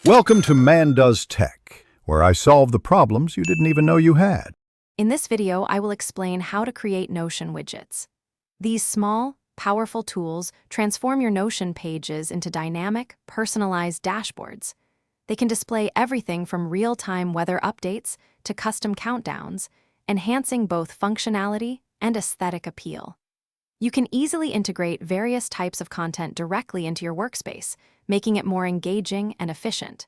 Welcome to Man Does Tech, where I solve the problems you didn't even know you had. In this video, I will explain how to create Notion widgets. These small, powerful tools transform your Notion pages into dynamic, personalized dashboards. They can display everything from real-time weather updates to custom countdowns, enhancing both functionality and aesthetic appeal. You can easily integrate various types of content directly into your workspace, making it more engaging and efficient.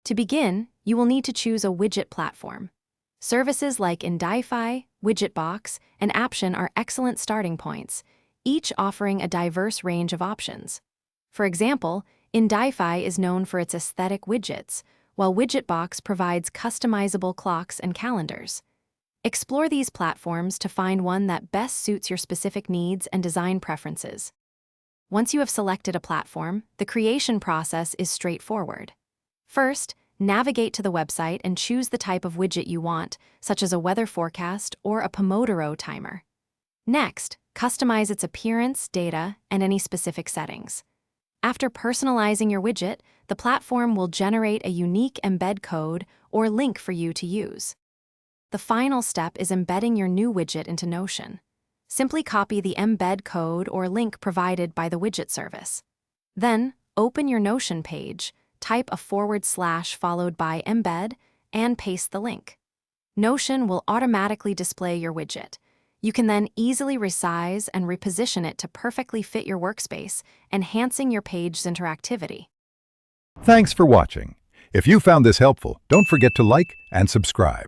To begin, you will need to choose a widget platform. Services like Indify, Widgetbox, and Aption are excellent starting points, each offering a diverse range of options. For example, Indify is known for its aesthetic widgets, while Widgetbox provides customizable clocks and calendars. Explore these platforms to find one that best suits your specific needs and design preferences. Once you have selected a platform, the creation process is straightforward. First, navigate to the website and choose the type of widget you want, such as a weather forecast or a Pomodoro timer. Next, customize its appearance, data, and any specific settings. After personalizing your widget, the platform will generate a unique embed code or link for you to use. The final step is embedding your new widget into Notion. Simply copy the embed code or link provided by the widget service. Then, open your Notion page, type a / followed by embed, and paste the link. Notion will automatically display your widget. You can then easily resize and reposition it to perfectly fit your workspace, enhancing your page's interactivity. Thanks for watching. If you found this helpful, don't forget to like and subscribe.